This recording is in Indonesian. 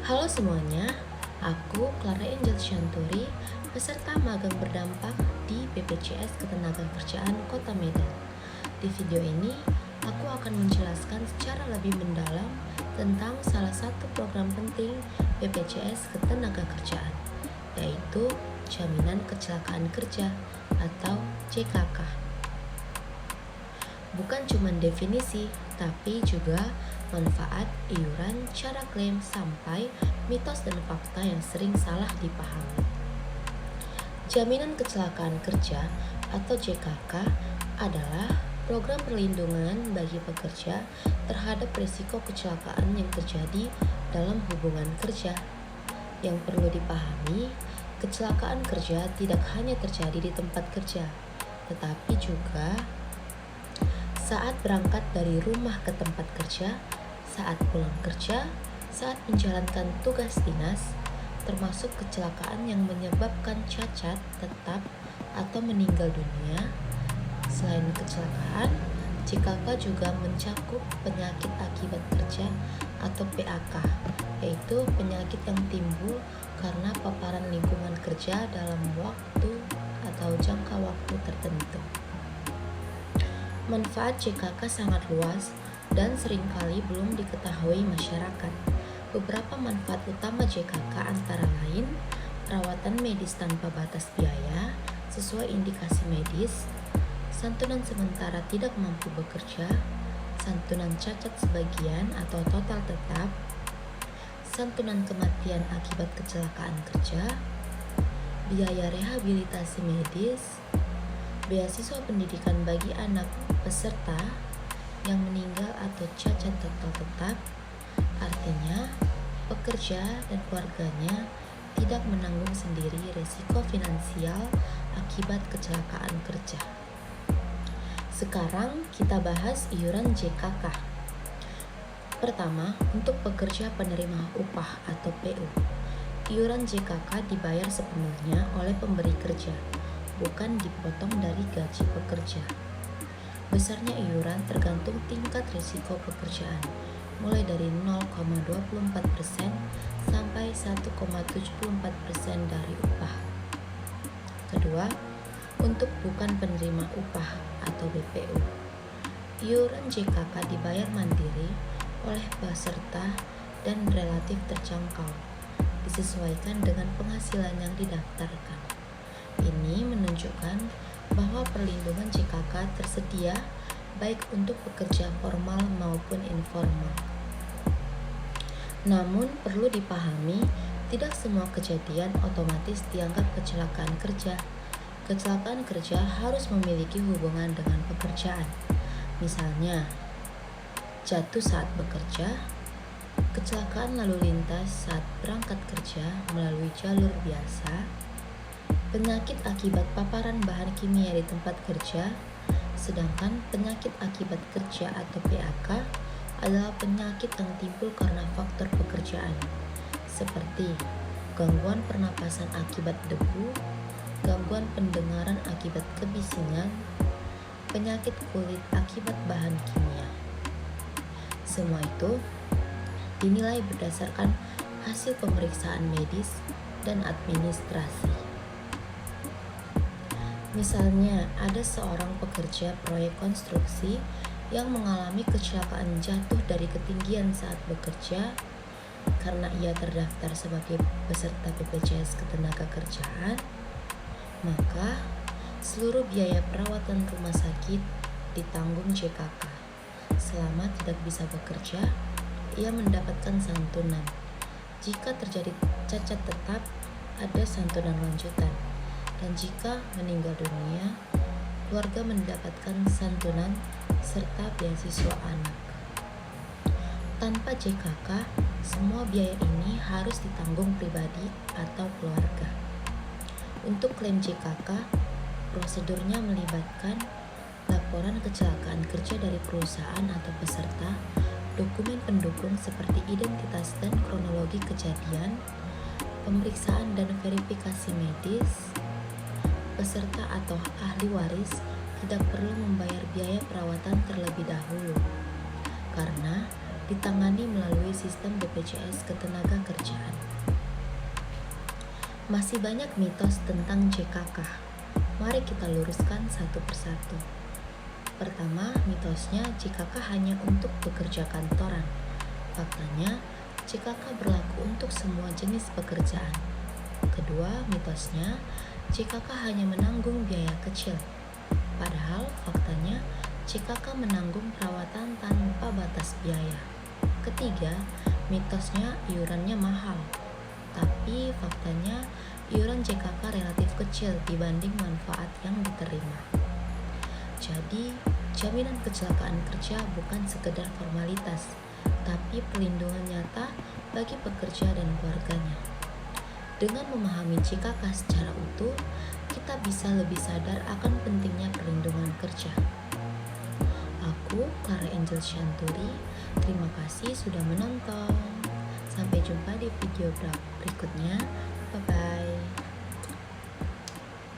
Halo semuanya, aku Clara Angel Shanturi, peserta magang berdampak di BPJS Ketenagakerjaan Kota Medan. Di video ini, aku akan menjelaskan secara lebih mendalam tentang salah satu program penting BPJS Ketenagakerjaan, yaitu Jaminan Kecelakaan Kerja atau JKK. Bukan cuma definisi, tapi juga manfaat, iuran, cara klaim, sampai mitos dan fakta yang sering salah dipahami. Jaminan Kecelakaan Kerja atau JKK adalah program perlindungan bagi pekerja terhadap risiko kecelakaan yang terjadi dalam hubungan kerja. Yang perlu dipahami, kecelakaan kerja tidak hanya terjadi di tempat kerja, tetapi juga saat berangkat dari rumah ke tempat kerja, saat pulang kerja, saat menjalankan tugas dinas, termasuk kecelakaan yang menyebabkan cacat tetap atau meninggal dunia. Selain kecelakaan, JKK juga mencakup penyakit akibat kerja atau PAK, yaitu penyakit yang timbul karena paparan lingkungan kerja dalam waktu atau jangka waktu tertentu. Manfaat JKK sangat luas dan seringkali belum diketahui masyarakat. Beberapa manfaat utama JKK antara lain perawatan medis tanpa batas biaya sesuai indikasi medis, santunan sementara tidak mampu bekerja, santunan cacat sebagian atau total tetap, santunan kematian akibat kecelakaan kerja, biaya rehabilitasi medis, beasiswa pendidikan bagi anak peserta yang meninggal atau cacat total tetap, artinya pekerja dan keluarganya tidak menanggung sendiri risiko finansial akibat kecelakaan kerja. Sekarang kita bahas iuran JKK. Pertama, untuk pekerja penerima upah atau PU, iuran JKK dibayar sepenuhnya oleh pemberi kerja, bukan dipotong dari gaji pekerja. Besarnya iuran tergantung tingkat risiko pekerjaan, mulai dari 0,24% sampai 1,74% dari upah. Kedua, untuk bukan penerima upah atau BPU, iuran JKK dibayar mandiri oleh peserta dan relatif terjangkau, disesuaikan dengan penghasilan yang didaftarkan. Ini menunjukkan bahwa perlindungan JKK tersedia baik untuk pekerja formal maupun informal. Namun perlu dipahami, tidak semua kejadian otomatis dianggap kecelakaan kerja. Kecelakaan kerja harus memiliki hubungan dengan pekerjaan. Misalnya, jatuh saat bekerja, kecelakaan lalu lintas saat berangkat kerja melalui jalur biasa, penyakit akibat paparan bahan kimia di tempat kerja, sedangkan penyakit akibat kerja atau PAK adalah penyakit yang timbul karena faktor pekerjaan, seperti gangguan pernapasan akibat debu, gangguan pendengaran akibat kebisingan, penyakit kulit akibat bahan kimia. Semua itu dinilai berdasarkan hasil pemeriksaan medis dan administrasi. Misalnya, ada seorang pekerja proyek konstruksi yang mengalami kecelakaan jatuh dari ketinggian saat bekerja karena ia terdaftar sebagai peserta BPJS Ketenagakerjaan, maka seluruh biaya perawatan rumah sakit ditanggung JKK. Selama tidak bisa bekerja, ia mendapatkan santunan. Jika terjadi cacat tetap, ada santunan lanjutan. Dan jika meninggal dunia, keluarga mendapatkan santunan serta beasiswa anak. Tanpa JKK, semua biaya ini harus ditanggung pribadi atau keluarga. Untuk klaim JKK, prosedurnya melibatkan laporan kecelakaan kerja dari perusahaan atau peserta, dokumen pendukung seperti identitas dan kronologi kejadian, pemeriksaan dan verifikasi medis. Peserta atau ahli waris tidak perlu membayar biaya perawatan terlebih dahulu, karena ditangani melalui sistem BPJS Ketenagakerjaan. Masih banyak mitos tentang JKK. Mari kita luruskan satu persatu. Pertama, mitosnya JKK hanya untuk pekerja kantoran. Faktanya, JKK berlaku untuk semua jenis pekerjaan. Kedua, mitosnya JKK hanya menanggung biaya kecil. Padahal faktanya JKK menanggung perawatan tanpa batas biaya. Ketiga, mitosnya iurannya mahal. Tapi faktanya iuran JKK relatif kecil dibanding manfaat yang diterima. Jadi, jaminan kecelakaan kerja bukan sekedar formalitas, tapi perlindungan nyata bagi pekerja dan keluarganya. Dengan memahami JKK secara utuh, kita bisa lebih sadar akan pentingnya perlindungan kerja. Aku, Clara Angel Shanturi, terima kasih sudah menonton. Sampai jumpa di video berikutnya.